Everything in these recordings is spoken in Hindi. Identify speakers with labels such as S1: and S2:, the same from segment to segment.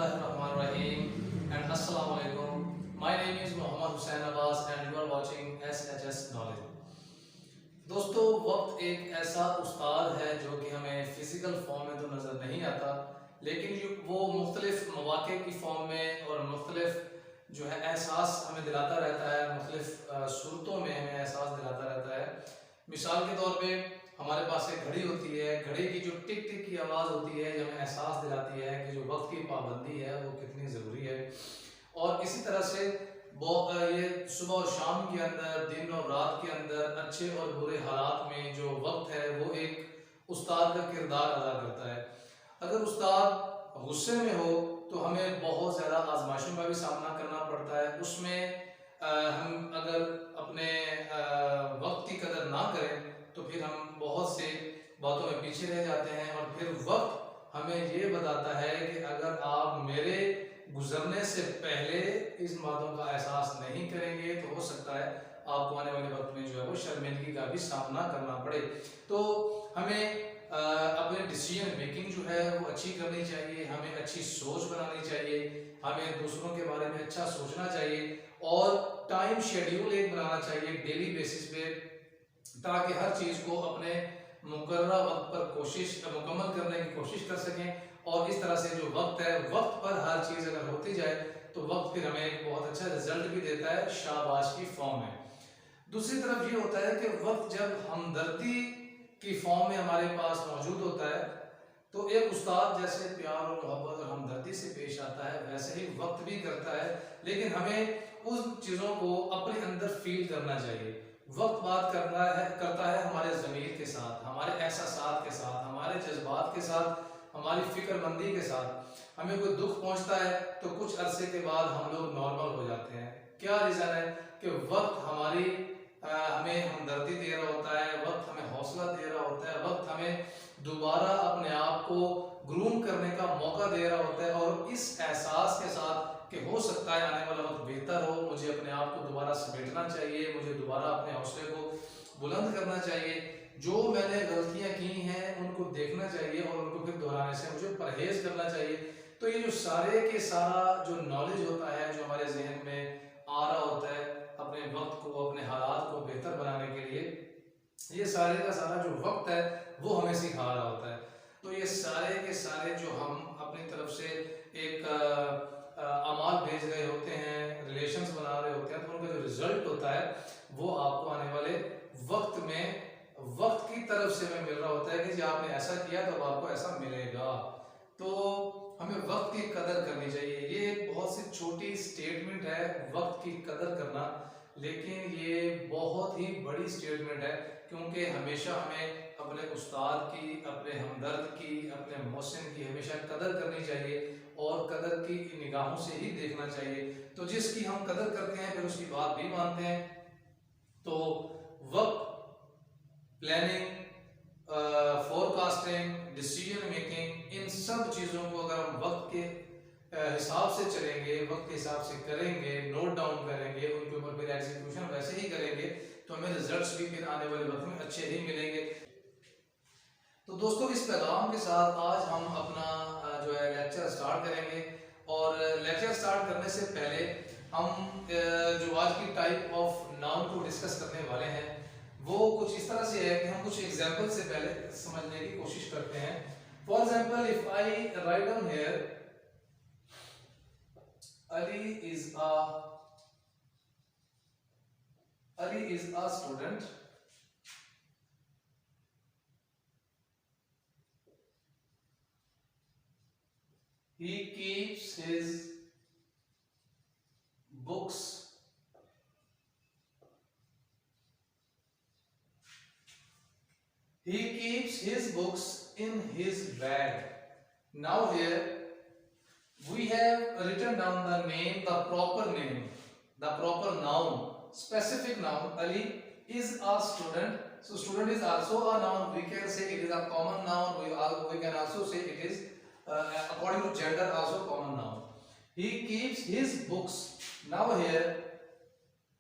S1: Bismillahirrahmanirrahim and Assalamu alaikum. My name is Mohammad Hussain Abbas and you are watching SHS Knowledge. दोस्तों, वक्त एक ऐसा उस्ताद है जो कि हमें फिजिकल फॉर्म में तो नज़र नहीं आता, लेकिन वो मुख्तलिफ मौक़े की फॉर्म में और मुख्तलिफ जो है एहसास हमें दिलाता रहता है, मुख्तलिफ सूरतों में हमें एहसास दिलाता रहता है। मिसाल के तौर पे हमारे पास एक घड़ी होती है, घड़ी की जो टिक टिक की आवाज़ होती है ये हमें एहसास दिलाती है कि जो वक्त की पाबंदी है वो कितनी ज़रूरी है। और इसी तरह से ये सुबह और शाम के अंदर, दिन और रात के अंदर, अच्छे और बुरे हालात में जो वक्त है वो एक उस्ताद का किरदार अदा करता है। अगर उस्ताद गुस्से में हो तो हमें बहुत ज़्यादा आजमाइशों का भी सामना करना पड़ता है। उसमें हम अगर अपने वक्त की कदर ना करें तो फिर हम बहुत से बातों में पीछे रह जाते हैं और फिर वक्त हमें ये बताता है कि अगर आप मेरे गुजरने से पहले इस बातों का एहसास नहीं करेंगे तो हो सकता है आपको आने वाले वक्त में जो है वो शर्मिंदगी का भी सामना करना पड़े। तो हमें अपने डिसीजन मेकिंग जो है वो अच्छी करनी चाहिए, हमें अच्छी सोच बनानी चाहिए, हमें दूसरों के बारे में अच्छा सोचना चाहिए और टाइम शेड्यूल एक बनाना चाहिए डेली बेसिस पे, ताकि हर चीज़ को अपने मुकर्रर वक्त पर मुकम्मल करने की कोशिश कर सकें। और इस तरह से जो वक्त है, वक्त पर हर चीज़ अगर होती जाए तो वक्त फिर हमें एक बहुत अच्छा रिजल्ट भी देता है शाबाश की फॉर्म में। दूसरी तरफ ये होता है कि वक्त जब हमदर्दी की फॉर्म में हमारे पास मौजूद होता है तो एक उस्ताद जैसे प्यार और मोहब्बत और हमदर्दी से पेश आता है वैसे ही वक्त भी करता है, लेकिन हमें उन चीज़ों को अपने अंदर फील करना चाहिए। वक्त बात करता है हमारे ज़मीर के साथ, हमारे एहसासात के साथ, हमारे जज्बात के साथ, हमारी फिक्रमंदी के साथ। हमें कोई दुख पहुंचता है तो कुछ अरसे के बाद हम लोग नॉर्मल हो जाते हैं। क्या रीज़न है कि वक्त हमें हमदर्दी दे रहा होता है, वक्त हमें हौसला दे रहा होता है, वक्त हमें दोबारा अपने आप को ग्रूम करने का मौका दे रहा होता है और इस एहसास के साथ कि हो सकता है आने वाला वक्त बेहतर हो, मुझे अपने आप को दोबारा समेटना चाहिए, मुझे दोबारा अपने हौसले को बुलंद करना चाहिए, जो मैंने गलतियां की हैं उनको देखना चाहिए और उनको फिर दोहराने से मुझे परहेज करना चाहिए। तो ये जो सारे के सारा जो नॉलेज होता है जो हमारे जहन में आ रहा होता है अपने वक्त को, अपने हालात को बेहतर बनाने के लिए, ये सारे का सारा जो वक्त है वो हमें सिखा रहा होता है। तो ये सारे के सारे जो हम अपनी तरफ से एक अमाल भेज रहे होते हैं, रिलेशंस बना रहे होते हैं, तो उनका जो रिजल्ट होता है वो आपको आने वाले वक्त में वक्त की तरफ से हमें मिल रहा होता है कि जी आपने ऐसा किया तो आपको ऐसा मिलेगा। तो हमें वक्त की कदर करनी चाहिए। ये बहुत सी छोटी स्टेटमेंट है वक्त की कदर करना, लेकिन ये बहुत ही बड़ी स्टेटमेंट है क्योंकि हमेशा हमें अपने उस्ताद की, अपने हमदर्द की, अपने मोहसिन की हमेशा कदर करनी चाहिए और कदर की निगाहों से ही देखना चाहिए। तो जिसकी हम कदर करते हैं फिर उसकी बात भी मानते हैं। तो वक्त, प्लानिंग, फोरकास्टिंग, डिसीजन मेकिंग, इन सब चीज़ों को अगर हम वक्त के हिसाब से चलेंगे, वक्त के हिसाब से करेंगे, नोट डाउन करेंगे, उनके ऊपर फिर एग्जीक्यूशन वैसे ही करेंगे तो हमें रिजल्ट्स भी फिर आने वाले वक्त में अच्छे ही मिलेंगे। तो दोस्तों, इस पैगाम के साथ आज हम अपना जो है लेक्चर स्टार्ट करेंगे और लेक्चर स्टार्ट करने से पहले हम जो आज की टाइप ऑफ नाउन को डिस्कस करने वाले हैं वो कुछ इस तरह से है कि हम कुछ एग्जाम्पल से पहले समझने की कोशिश करते हैं। For example, if I write down here Ali is a student. He keeps his books in his bag. Now here we have written down the name, the proper name, the proper noun, specific noun. Ali is a student. So student is also a noun. We can say it is a common noun. We can also say it is according to gender also common noun. He keeps his books. Now here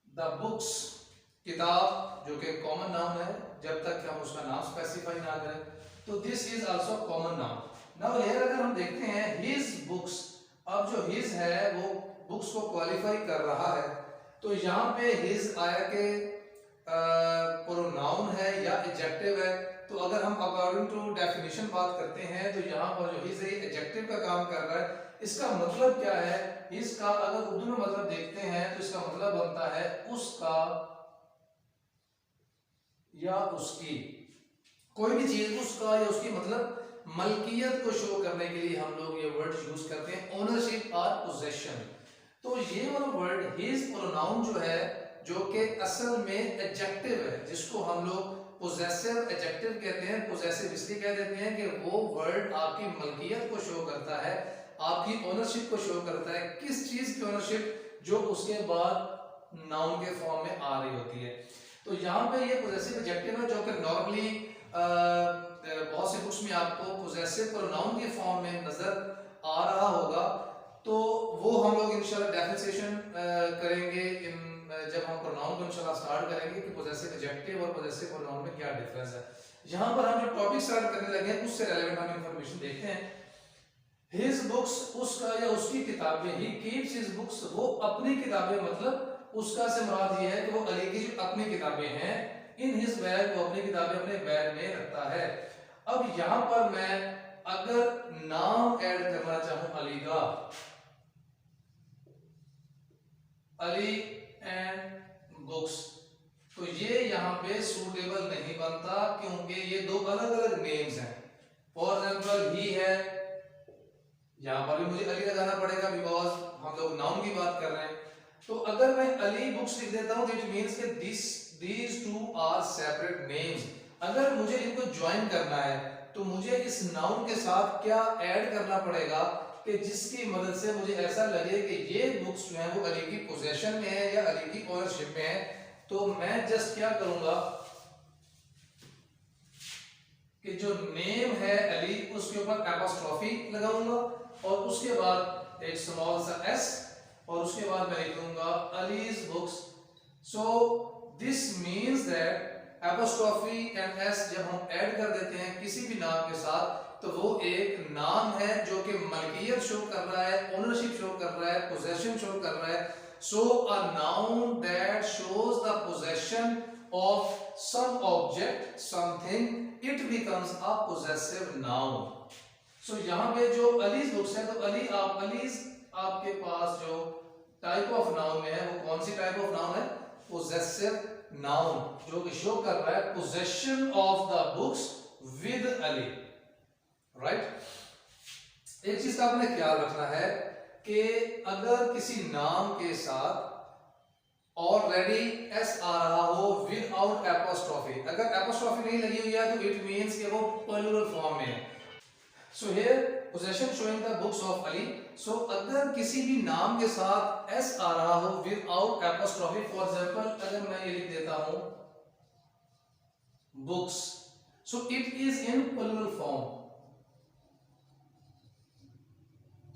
S1: the books, किताब जो कि कॉमन नाउन है जब तक कि हम उसका नाम स्पेसिफाई ना करें, तो this is also common noun. Now here अगर हम देखते हैं हिज बुक्स, अब जो हिज है वो बुक्स को क्वालिफाई कर रहा है, तो यहाँ पे हिज आया के प्रोनाउन है या एडजेक्टिव है। तो अगर हम अकॉर्डिंग टू डेफिनेशन बात करते हैं तो यहाँ पर जो हिज है एडजेक्टिव का काम कर रहा है। इसका मतलब क्या है, हिज का अगर उर्दू में मतलब देखते हैं तो इसका मतलब बनता है उसका या उसकी। कोई भी चीज उसका या उसकी मतलब मलकियत को शो करने के लिए हम लोग ये वर्ड यूज करते हैं, ओनरशिप और पोजेशन। तो ये वाला वर्ड हिज प्रोनाउन जो है, जो कि असल में एडजेक्टिव है, जिसको हम लोग पोजेसिव एडजेक्टिव कहते हैं। पोजेसिव इसलिए कह देते हैं कि वो वर्ड आपकी मलकियत को शो करता है, आपकी ओनरशिप को शो करता है। किस चीज की ओनरशिप? जो उसके बाद नाउन के फॉर्म में आ रही होती है। तो यहाँ पे ये पोजेसिव एडजेक्टिव है, जो कि नॉर्मली बहुत से बुक्स में आपको पोजेसिव प्रोनाउन के फॉर्म में नजर आ रहा होगा। तो वो हम लोग इंशाल्लाह डेफिनेशन करेंगे जब हम प्रोनाउन को इंशाल्लाह स्टार्ट करेंगे कि पोजेसिव एडजेक्टिव और पोजेसिव प्रोनाउन में क्या डिफरेंस है। यहाँ पर हम जो टॉपिक स्टार्ट करने लगे हैं उससे रिलेवेंट हम इंफॉर्मेशन देखते हैं। हिज बुक्स, उसका या उसकी किताबें, ही कीप्स हिज बुक्स, वो अपनी किताबें, मतलब उसका से मुराद ये है कि वो अली की जो अपनी किताबें हैं, इन हिज बैग, वो अपनी किताबें अपने बैग में रखता है। अब यहां पर मैं अगर नाम ऐड करना चाहूं अली का, अली एंड बुक्स, तो ये यहां पे सूटेबल नहीं बनता, क्योंकि ये दो अलग अलग नेम्स हैं। फॉर एग्जाम्पल ही है, यहां पर भी मुझे अली लगाना पड़ेगा बिकॉज हम लोग नाउन की बात कर रहे हैं। तो अगर मैं अली बुक्स लिख देता हूं तो इट मींस कि these two are separate names. अगर मुझे इनको ज्वाइन करना है तो मुझे इस नाउन के साथ क्या ऐड करना पड़ेगा कि जिसकी मदद से मुझे ऐसा लगे कि ये बुक्स जो है वो अली की पोजेशन में है या अली की ओनरशिप में है। तो मैं जस्ट क्या करूंगा कि जो नेम है अली, उसके ऊपर एपोस्ट्रोफी लगाऊंगा और उसके बाद एक स्मॉल सा एस और उसके बाद मैं लिख दूंगा allies books. So this means that apostrophe and S जब हम ऐड कर देते हैं किसी भी नाम के साथ तो वो एक नाम है जो कि मलकियत शो कर रहा है, ओनरशिप शो कर रहा है, पोजेशन शो कर रहा है। So a noun that shows the possession of some object, something, it becomes a possessive noun. So यहाँ पे जो अलीज बुक्स है, तो अलीज आपके पास जो टाइप ऑफ नाउन में है वो कौन सी टाइप ऑफ नाउन है? पोजेसिव नाउन, जो कि शो कर रहा है possession of the books with Ali, right. एक चीज का आपने ख्याल रखना है कि अगर किसी नाम के साथ ऑलरेडी एस आ रहा हो विदाउट एपोस्ट्रोफी, अगर एपोस्ट्रोफी नहीं लगी हुई है तो इट मींस कि वो प्लूरल फॉर्म में है। So here possession showing the books of Ali. So अगर किसी भी नाम के साथ एस आ रहा हो विदाउट एपोस्ट्रोफी, फॉर एग्जांपल अगर मैं ये लिख देता हूं books, so it is in plural form.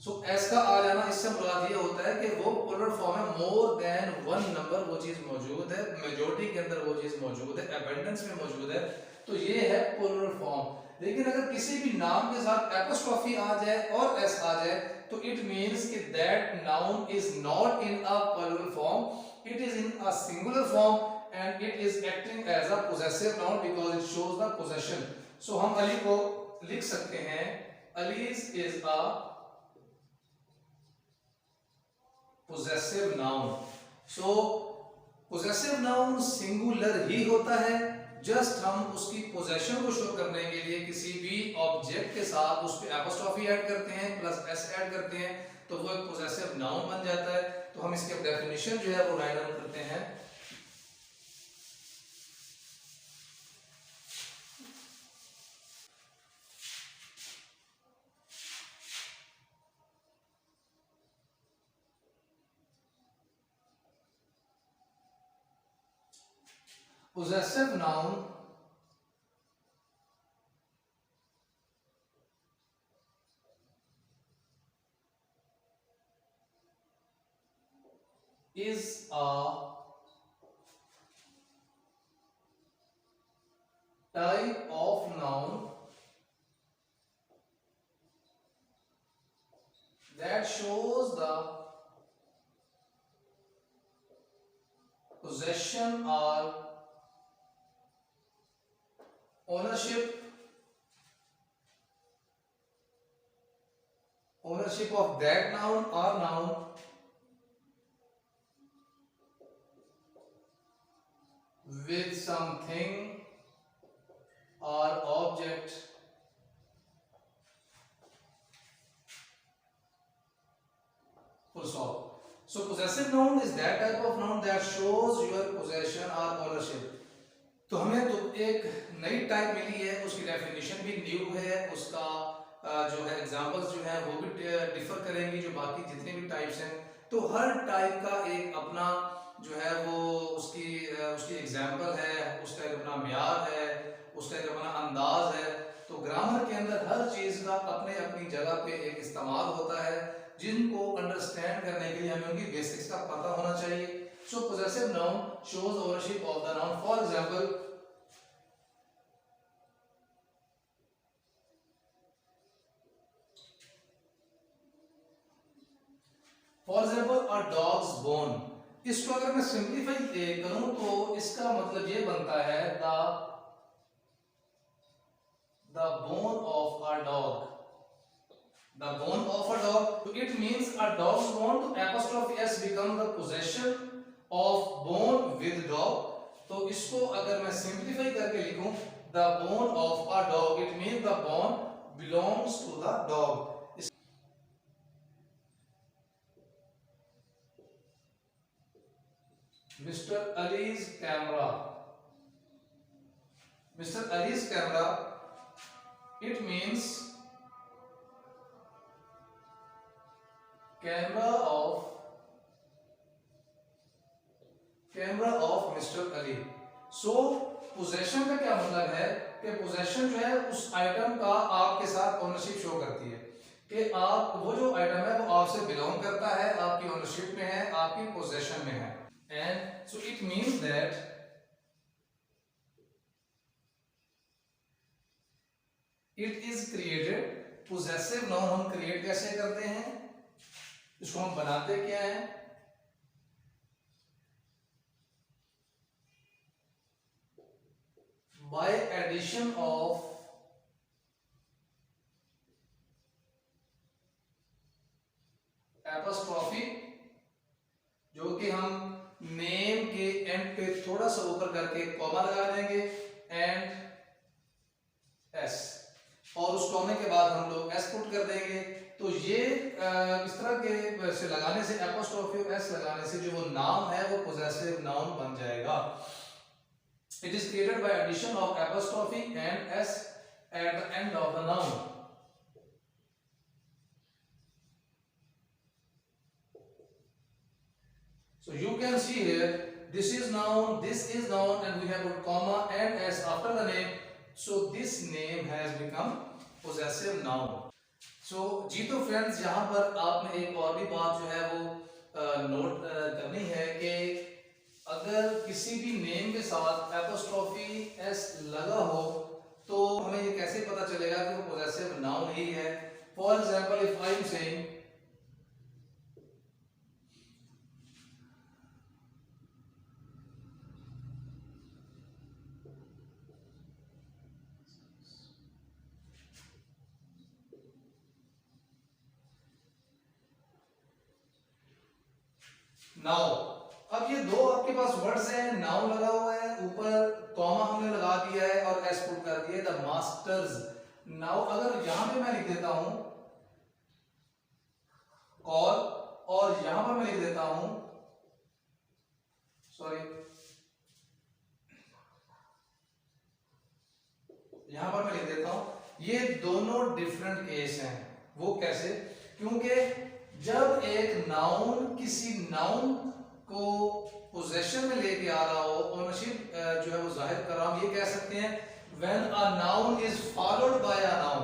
S1: So s का आ जाना, इससे मुराद ये होता है कि वो प्लूरल फॉर्म है, मोर देन वन नंबर वो चीज मौजूद है, मेजॉरिटी के अंदर वो चीज मौजूद है, अबंडेंस में मौजूद है, तो ये है प्लूरल फॉर्म। लेकिन अगर किसी भी नाम के साथ एपोस्ट्रोफी आ जाए और एस आ जाए तो इट मींस कि that noun is not in a plural form, it is in a singular form and it is acting as a possessive noun because it shows the possession. So हम अली को लिख सकते हैं Ali's is a possessive noun. So possessive noun singular ही होता है, जस्ट हम उसकी पोजेशन को शो करने के लिए किसी भी ऑब्जेक्ट के साथ उस पे एपोस्ट्रोफी ऐड करते हैं प्लस एस ऐड करते हैं तो वो एक पोजेसिव नाउन बन जाता है। तो हम इसके डेफिनेशन जो है वो राइट डाउन करते हैं। possessive noun is a type of noun that shows possession or ownership of that noun or noun with something or object full stop. So possessive noun is that type of noun that shows your possession or ownership. तो हमें तो एक नई टाइप मिली है, उसकी डेफिनेशन भी न्यू है, उसका जो है एग्जांपल्स जो है वो भी डिफर करेंगी जो बाकी जितने भी टाइप्स हैं। तो हर टाइप का एक अपना जो है वो उसकी एग्जांपल है, उसका एक अपना म्यार है, उसका एक अपना अंदाज है। तो ग्रामर के अंदर हर चीज का अपने अपनी जगह पे एक इस्तेमाल होता है, जिनको अंडरस्टैंड करने के लिए हमें उनकी बेसिक्स का पता होना चाहिए। So possessive noun shows ownership of the noun. For example, a dog's bone. इसको अगर मैं सिंप्लीफाई करूं तो इसका मतलब ये बनता है the bone of a dog. The bone of a dog. It means a dog's bone. तो apostrophe s become the possession of bone with dog. तो इसको अगर मैं सिंप्लीफाई करके लिखूं the bone of a dog, it means the bone belongs to the dog. Mr. Ali's camera. Mr. Ali's camera, it means camera of Mr. Ali. So possession का क्या मतलब है कि possession जो है उस आइटम का आपके साथ ओनरशिप शो करती है कि आप वो जो आइटम है वो आपसे बिलोंग करता है, आपकी ओनरशिप में है, आपकी पोजेशन में है। And so it means that it is created. possessive noun हम क्रिएट कैसे करते हैं, इसको हम बनाते क्या है, by addition of apostrophe, जो कि हम नेम के एंड पे थोड़ा सा ऊपर करके कॉमा लगा देंगे एंड एस, और उस कॉमे के बाद हम लोग एस पुट कर देंगे। तो ये इस तरह के से लगाने से एपोस्ट्रोफी एस लगाने से जो वो नाउन है वो पोजेसिव नाउन बन जाएगा। It is created by addition of apostrophe and s at the end of the noun. So you can see here, this is noun, and we have put comma and s after the name. So this name has become possessive noun. So जी तो फ्रेंड्स, यहाँ पर आपने एक और भी बात जो है वो नोट करनी है कि अगर किसी भी नेम के साथ एपोस्ट्रोफी एस लगा हो तो हमें ये कैसे पता चलेगा कि वो पोजेसिव नाउन ही है। For example, if I am saying now, अब ये दो आपके पास वर्ड्स हैं, नाउन लगा हुआ है, ऊपर कॉमा हमने लगा दिया है और एस पुट कर दिया है, द मास्टर्स। नाउ अगर यहां पे मैं लिख देता हूं कॉल और यहां पर मैं लिख देता हूं यहां पर मैं लिख देता हूं, ये दोनों डिफरेंट केस हैं। वो कैसे? क्योंकि जब एक नाउन किसी नाउन को पोजेशन में लेके आ रहा हो, ओनरशिप जो है वो जाहिर कर रहा हूं, ये कह सकते हैं when a noun is followed by a noun.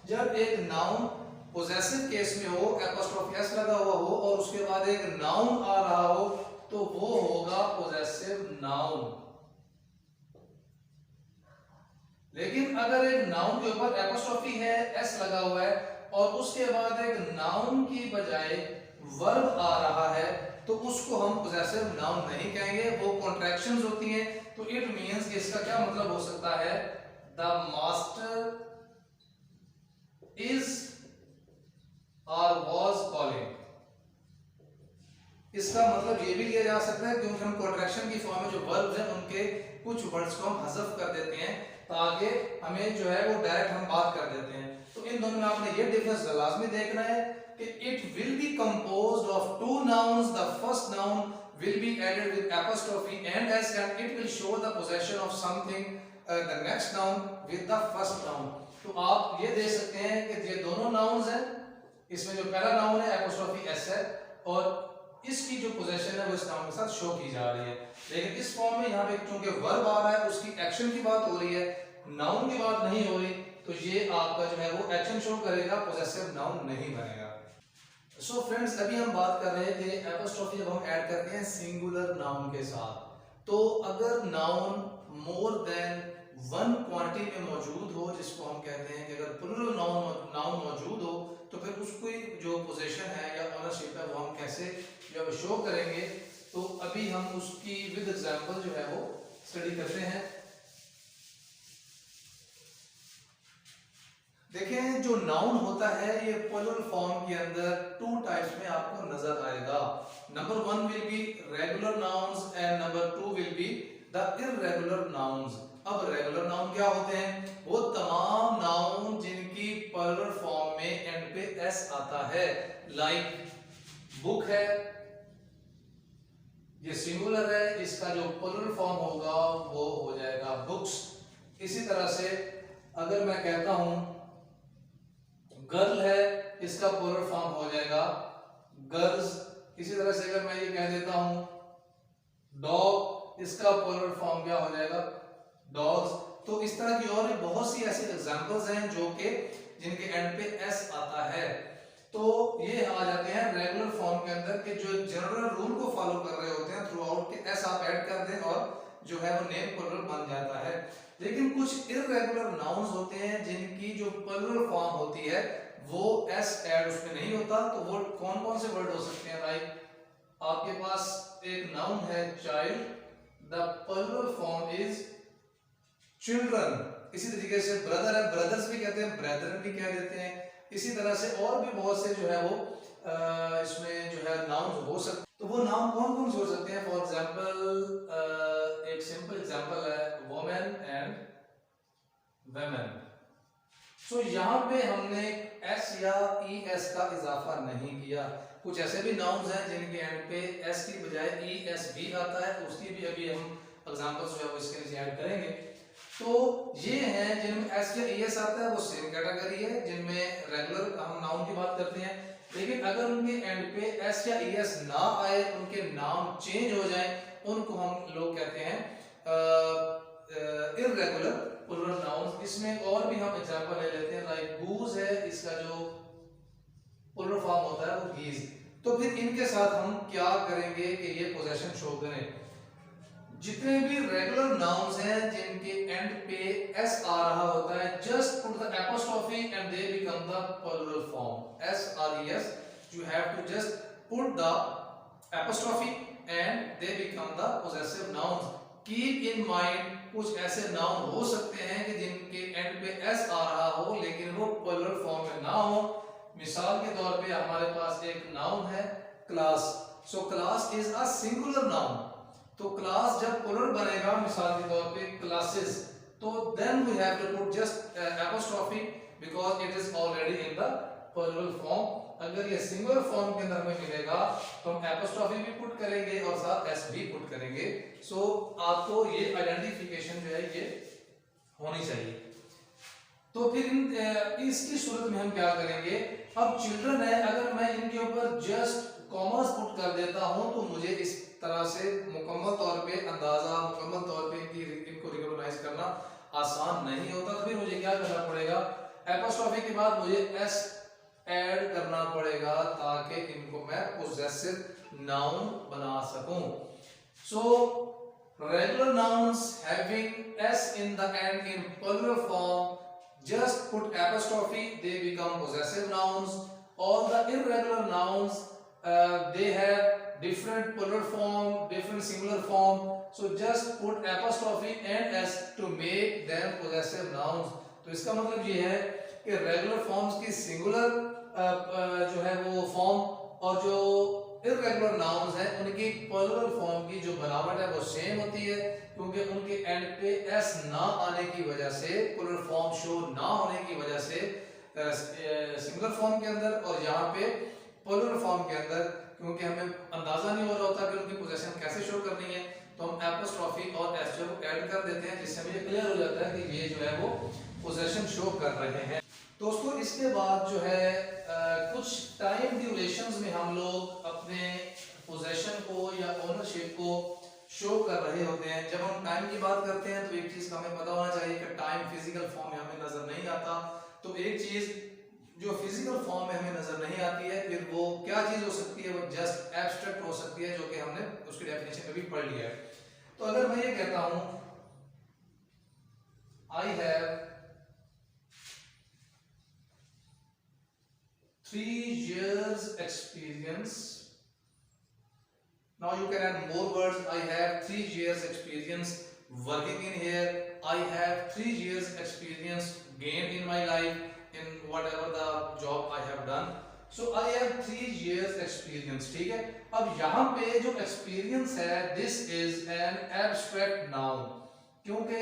S1: जब एक नाउन पोजेसिव केस में हो, एपोस्ट्रोफी एस लगा हुआ हो और उसके बाद एक नाउन आ रहा हो, तो वो होगा पोजेसिव नाउन। लेकिन अगर एक नाउन के ऊपर एपोस्ट्रोफी है, एस लगा हुआ है और उसके बाद एक नाउन की बजाय वर्ब आ रहा है, तो उसको हम पोजेसिव नाउन नहीं कहेंगे, वो कॉन्ट्रैक्शंस होती हैं। तो इट मींस इसका क्या मतलब हो सकता है, द मास्टर इज और वाज कॉलिंग। इसका मतलब ये भी लिया जा सकता है क्योंकि हम कॉन्ट्रैक्शन की फॉर्म में जो वर्ब्स हैं उनके कुछ वर्ड्स को हम हज़फ कर देते हैं ताकि हमें जो है वो डायरेक्ट हम बात कर देते हैं। तो इन दोनों में आपने ये डिफरेंस लाजमी देखना है कि it will be composed of two nouns, the first noun will be added with apostrophe and s and it will show the possession of something, the next noun with the first noun। तो आप ये देख सकते हैं कि ये दोनों नाउन्स हैं, इसमें जो पहला नाउन है apostrophe s है और इसकी जो पोजेशन है वो इस नाउन के साथ शो की जा रही है। लेकिन इस फॉर्म में यहाँ पे चूंकि वर्ब आ रहा है, उसकी एक्शन की बात हो रही है, नाउन की बात नहीं हो रही, तो ये आपका जो है वो एक्शन शो करेगा, पोजेसिव नाउन नहीं बनेगा। सो फ्रेंड्स, अभी हम बात कर रहे थे एपोस्ट्रोफी जब हम ऐड करते हैं सिंगुलर नाउन के साथ, तो अगर noun more than one quantity में मौजूद हो, जिसको हम कहते हैं कि अगर प्लूरल नाउन मौजूद हो, तो फिर उसकी जो पोजीशन है या ओनरशिप है वो हम कैसे जब शो करेंगे। तो अभी हम उसकी विद एग्जांपल जो है वो स्टडी करते हैं। देखें, जो नाउन होता है ये प्लूरल फॉर्म के अंदर टू टाइप्स में आपको नजर आएगा। Number one will be regular nouns and number two will be the irregular nouns. अब रेगुलर नाउन क्या होते हैं, वो तमाम नाउन जिनकी प्लूरल फॉर्म में एंड पे एस आता है, लाइक बुक है, ये सिंगुलर है, इसका जो प्लूरल फॉर्म होगा वो हो जाएगा बुक्स। इसी तरह से अगर मैं कहता हूं गर्ल है, इसका प्लूरल फॉर्म हो जाएगा गर्ल्स। इसी तरह से अगर मैं ये कह देता हूं डॉग, इसका प्लूरल फॉर्म क्या हो जाएगा डॉग्स। तो इस तरह की और भी बहुत सी ऐसी एग्जांपल्स हैं जो कि जिनके एंड पे एस आता है। तो ये आ जाते हैं रेगुलर फॉर्म के अंदर के जो जनरल रूल को फॉलो कर रहे होते हैं, थ्रू आउट के एस आप ऐड कर दें और जो है वो नेम प्लूरल बन जाता है। लेकिन कुछ इररेगुलर नाउन्स होते हैं जिनकी जो प्लूरल फॉर्म होती है वो एस ऐड उसमें नहीं होता। तो वो कौन कौन से वर्ड हो सकते हैं, लाइक आपके पास एक नाउन है child, the plural form is children. इसी तरीके से ब्रदर है, ब्रदर्स भी कहते हैं, ब्रेदरन भी कह देते हैं। इसी तरह से और भी बहुत से जो है वो इसमें जो है नाउन हो सकते। तो वो नाउन कौन कौन से हो सकते हैं, फॉर एग्जांपल एक सिंपल एग्जांपल है वुमेन एंड वेमेन। सो यहाँ पे हमने एस या ई एस का इजाफा नहीं किया। कुछ ऐसे भी नाउन्स हैं जिनके एंड पे एस की बजाय ई एस भी आता है, उसकी भी अभी हम एग्जांपल्स जो है वो इसके नीचे ऐड करेंगे। तो ये हैं जिनमें एस या ई एस आता है, वो सेम कैटेगरी है जिनमें रेगुलर हम नाउन की बात करते हैं। लेकिन अगर उनके एंड पे एस या ई एस ना आए, उनके नाम चेंज हो जाए, उनको हम लोग कहते हैं इररेगुलर प्लूरल नाउन्स। इसमें और भी हम एग्जांपल ले लेते हैं, लाइक गूज है, इसका जो प्लूरल फॉर्म होता है वो गीज। तो फिर इनके साथ हम क्या करेंगे कि ये पोजेशन शो करें। जितने भी रेगुलर नाउन्स हैं जिनके एंड पे एस आ रहा होता है, just put the apostrophe and they become the plural form s r e s. You have to just put the apostrophe and they become the possessive nouns. Keep in mind कुछ ऐसे नाउन हो सकते हैं कि जिनके एंड पे एस आ रहा हो लेकिन वो प्लूरल फॉर्म में ना हो। मिसाल के तौर पे हमारे पास एक नाउन है class. So class is a singular noun. तो क्लास जब प्लूरल बनेगा, मिसाल के तौर पे क्लासेस, तो then we have to put just apostrophe because it is already in the plural form. अगर ये सिंगुलर फॉर्म के अंदर हमें मिलेगा तो हम एपोस्ट्रोफी भी पुट करेंगे और साथ एस भी पुट करेंगे। सो आपको ये आइडेंटिफिकेशन जो है ये होनी चाहिए। तो फिर इसकी सूरत में हम क्या करेंगे, अब चिल्ड्रन है, अगर मैं इनके ऊपर जस्ट कॉमर्स पुट कर देता हूं तो मुझे इस तरह से मुकम्मल तौर पे अंदाजा, मुकम्मल तौर पे इनको रिकॉग्नाइज करना आसान नहीं होता। तो फिर मुझे क्या करना पड़ेगा, एपोस्ट्रोफी के बाद मुझे एस ऐड करना पड़ेगा ताकि इनको मैं पोजेसिव नाउन बना सकूं। So regular nouns having s in the end in plural form, just put apostrophe, they become possessive nouns. All the irregular nouns they have different plural form, different singular form. So just put apostrophe and s to make them possessive nouns. तो इसका मतलब ये है कि रेगुलर फॉर्म्स की सिंगुलर जो है वो फॉर्म और जो इररेगुलर नाउन्स हैं उनकी प्लूरल फॉर्म की जो बनावट है वो सेम होती है, क्योंकि उनके एंड पे एस ना आने की वजह से, प्लूरल फॉर्म शो ना होने की वजह से सिंगुलर फॉर्म के अंदर और यहाँ पे प्लूरल फॉर्म के अंदर, क्योंकि हमें अंदाजा नहीं हो रहा होता कि उनकी पोजीशन कैसे शो करनी है, तो हम एपोस्ट्रोफी और एस को ऐड कर देते हैं, जिससे हमें क्लियर हो जाता है कि ये जो है वो पोजीशन शो कर रहे हैं। दोस्तों इसके बाद जो है कुछ टाइम ड्यूरेशंस में हम लोग अपने पोजीशन को या ओनरशिप को शो कर रहे होते हैं। जब हम टाइम की बात करते हैं तो एक चीज का हमें पता होना चाहिए कि टाइम फिजिकल फॉर्म में हमें नजर नहीं आता। तो एक चीज जो फिजिकल फॉर्म में हमें नजर नहीं आती है, फिर वो क्या चीज हो सकती है, वो जस्ट एब्स्ट्रैक्ट हो सकती है, जो कि हमने उसकी डेफिनेशन में भी पढ़ लिया है। तो अगर मैं ये कहता हूं I have 3 years experience. Now you can add more words. I have 3 years experience working in here. I have 3 years experience gained in my life in whatever the job I have done. So I have 3 years experience. ठीक है, अब यहाँ पे जो experience है, this is an abstract noun, क्योंकि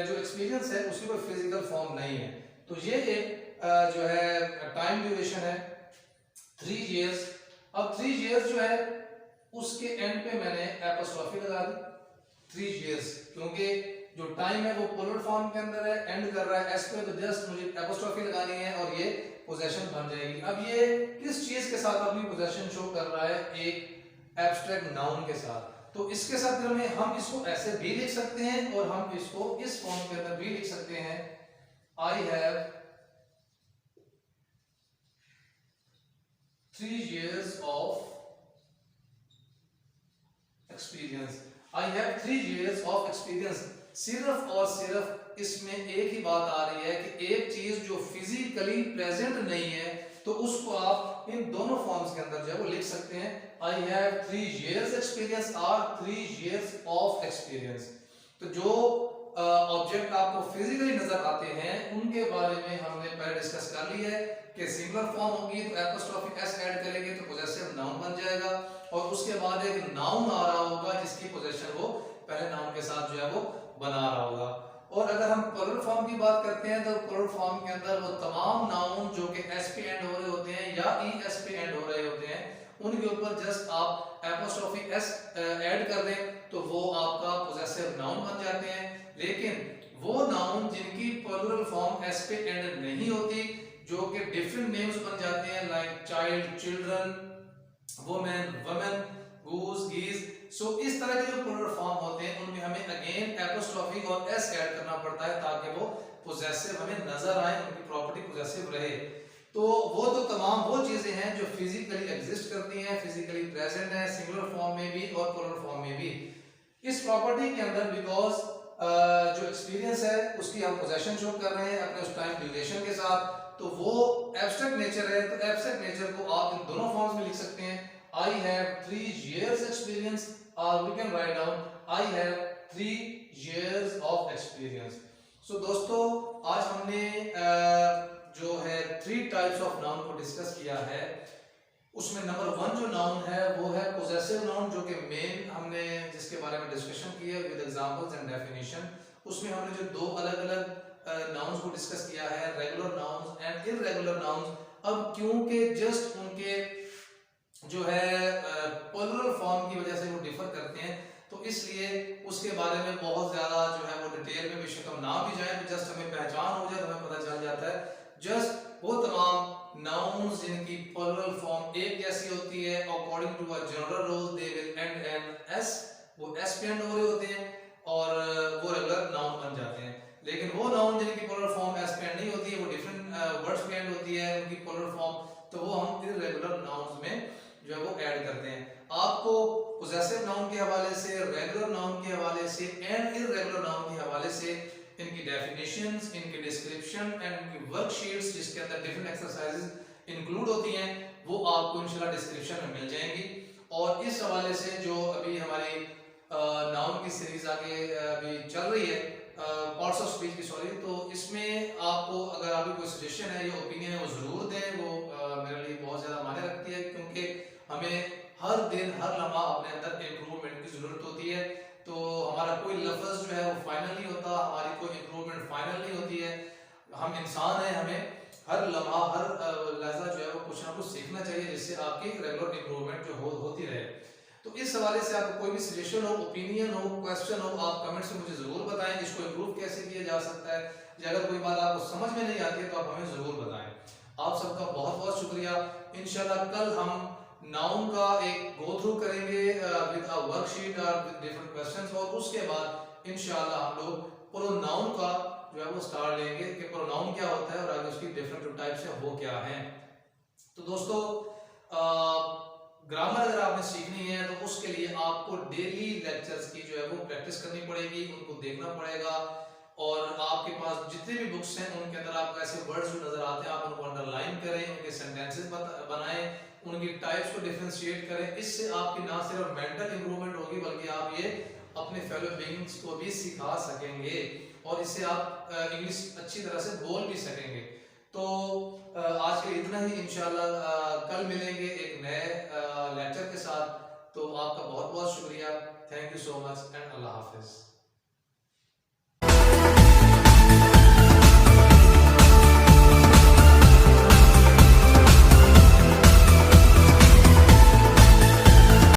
S1: जो experience है उसकी कोई physical form नहीं है। तो ये एक जो है टाइम ड्यूरेशन है 3 years। अब 3 years जो है उसके एंड पे मैंने एपोस्ट्रोफी लगा दी 3 years, क्योंकि जो टाइम है वो प्लूरल फॉर्म के अंदर है, एंड कर रहा है एस पे, तो जस्ट मुझे एपोस्ट्रोफी लगानी है और ये पोजीशन बन जाएगी। अब ये किस चीज के साथ अपनी पोजीशन शो कर रहा है, एक एब्स्ट्रैक्ट नाउन के साथ। तो इसके साथ हम इसको ऐसे भी लिख सकते हैं और हम इसको इस फॉर्म के अंदर भी लिख सकते हैं, I have 3 years of experience. I have 3 years of experience. सिर्फ और सिर्फ इसमें एक ही बात आ रही है कि एक चीज जो फिजिकली प्रेजेंट नहीं है तो उसको आप इन दोनों फॉर्म्स के अंदर जो है वो लिख सकते हैं, I have 3 years experience और 3 years of experience। तो जो ऑब्जेक्ट आपको फिजिकली नजर आते हैं उनके बारे में हमने पहले डिस्कस कर लिया है कि सिंगुलर फॉर्म होगी तो एपोस्ट्रोफी एस ऐड करेंगे तो पोजेसिव नाउन बन जाएगा, और उसके बाद एक नाउन आ रहा होगा जिसकी पोजीशन वो पहले नाउन के साथ जो है वो बना रहा होगा। और अगर हम प्लूरल फॉर्म की बात करते हैं तो प्लूरल फॉर्म के अंदर वो तमाम नाउन जो कि एस पे एंड हो रहे होते हैं या ई एस पे एंड हो रहे होते हैं उनके ऊपर जस्ट आप एपोस्ट्रोफी एस ऐड कर दें तो वो आपका पोजेसिव नाउन बन जाते हैं। लेकिन वो नाउन जिनकी प्लूरल फॉर्म एस पे एंड नहीं होती, जो कि डिफरेंट नेम्स बन जाते हैं, like child, children, women, women, goose, geese, so इस तरह के जो प्लूरल फॉर्म होते हैं उनमें हमें अगेन एपोस्ट्रोफी और एस ऐड करना पड़ता है ताकि वो पोजेसिव हमें नजर आए, उनकी प्रॉपर्टी पोजेसिव रहे। तो वो तो तमाम वो चीजें हैं जो फिजिकली एग्जिस्ट करती हैं, फिजिकली प्रेजेंट है, सिंगुलर फॉर्म में भी और प्लूरल फॉर्म में भी। इस प्रॉपर्टी के अंदर बिकॉज जो एक्सपीरियंस है उसकी हम पोजेशन शो कर रहे हैं अपने उस टाइम ड्यूरेशन के साथ, तो वो एब्स्ट्रैक्ट नेचर है, तो एब्स्ट्रैक्ट नेचर को आप इन दोनों फॉर्म्स में लिख सकते हैं, I have 3 years experience, or we can write down I have 3 years of experience। So दोस्तों आज हमने जो है 3 टाइप्स ऑफ नाउन को डिस्कस किया है। उसमें नंबर 1 जो नाउन है वो है पोजेसिव नाउन, जो कि मेन हमने जिसके बारे में डिस्कशन किया विद एग्जांपल्स एंड डेफिनेशन। उसमें हमने जो 2 अलग-अलग नाउन्स को डिस्कस किया है, regular nouns and irregular nouns. अब क्योंकि जस्ट उनके जो है प्लूरल फॉर्म की वजह से वो डिफर करते हैं, तो इसलिए उसके बारे में बहुत ज्यादा जो है वो डिटेल में बेशक हम ना भी जाए, तो जस्ट हमें पहचान हो जाए तो हमें पता चल जाता है जस्ट वो तमाम नाउन्स जिनकी प्लूरल फॉर्म एक जैसी होती है according to a general rule they will end in s, वो एस पे एंड हो रहे होते हैं और वो रेगुलर नाउन बन जाते हैं। लेकिन वो नाउन जिनकी प्लूरल फॉर्म एस पे एंड नहीं होती है, वो डिफरेंट वर्ड्स पे एंड होती है उनकी प्लूरल फॉर्म, तो वो हम इररेगुलर नाउन्स में जो है वो ऐड करते हैं। आपको पोजेसिव नाउन के हवाले से, रेगुलर नाउन के हवाले से एंड इररेगुलर नाउन के हवाले से इनकी डेफिनेशंस, इनके डिस्क्रिप्शन एंड इनकी वर्कशीट्स जिसके अंदर डिफरेंट एक्सरसाइजेस इंक्लूड होती हैं वो आपको इंशाल्लाह डिस्क्रिप्शन में मिल जाएंगी। और इस हवाले से जो अभी हमारी नाउन की सीरीज आगे अभी चल रही है, पार्ट्स ऑफ स्पीच की, सॉरी, तो इसमें आपको अगर आपकी कोई सजेशन है या ओपिनियन है वो ज़रूर दें। वो मेरे लिए बहुत ज़्यादा मायने रखती है, क्योंकि हमें हर दिन हर लम्हा अपने अंदर इम्प्रूवमेंट की ज़रूरत होती है। तो हमारा कोई लफ्ज़ जो है वो फाइनल नहीं होता, हमारी कोई इम्प्रूवमेंट फाइनल नहीं होती है। हम इंसान हैं, हमें हर लम्हा हर लहजा जो है वो कुछ ना कुछ सीखना चाहिए, जिससे आपकी रेगुलर इम्प्रूवमेंट जो होती रहे। तो इस हवाले से आपको कोई भी सजेशन हो, ओपिनियन हो, क्वेश्चन हो, आप कमेंट्स में मुझे ज़रूर बताएं। इसको इम्प्रूव कैसे किया जा सकता है, या अगर कोई बात आपको समझ में नहीं आती है तो आप हमें ज़रूर बताएं। आप सबका बहुत बहुत शुक्रिया। इंशाल्लाह कल हम नाउन का एक गो थ्रू करेंगे विद अ वर्कशीट और विद डिफरेंट क्वेश्चंस, और उसके बाद इंशाल्लाह हम लोग प्रोनाउन का जो है वो स्टार्ट लेंगे कि प्रोनाउन क्या होता है और आगे उसकी डिफरेंट जो टाइप्स है वो क्या हैं। तो दोस्तों, ग्रामर अगर आपने सीखनी है तो उसके लिए आपको डेली लेक्चर्स की जो है वो प्रैक्टिस करनी पड़ेगी, उनको देखना पड़ेगा। और आपके पास जितने भी बुक्स हैं उनके अंदर आपको ऐसे वर्ड्स जो नजर आते हैं आप उनको अंडरलाइन करें, उनके सेंटेंसेस बनाएं, उनकी टाइप्स को डिफरेंशिएट करें। इससे आपकी ना सिर्फ मेंटल इंप्रूवमेंट होगी बल्कि आप ये अपने फेलो बीइंग्स को भी सिखा सकेंगे, और इससे आप इंग्लिश अच्छी तरह से बोल भी सकेंगे। तो आज के लिए इतना ही। इंशाल्लाह कल मिलेंगे एक नए लेक्चर के साथ। तो आपका बहुत बहुत शुक्रिया। Thank you so much and Allah Hafiz.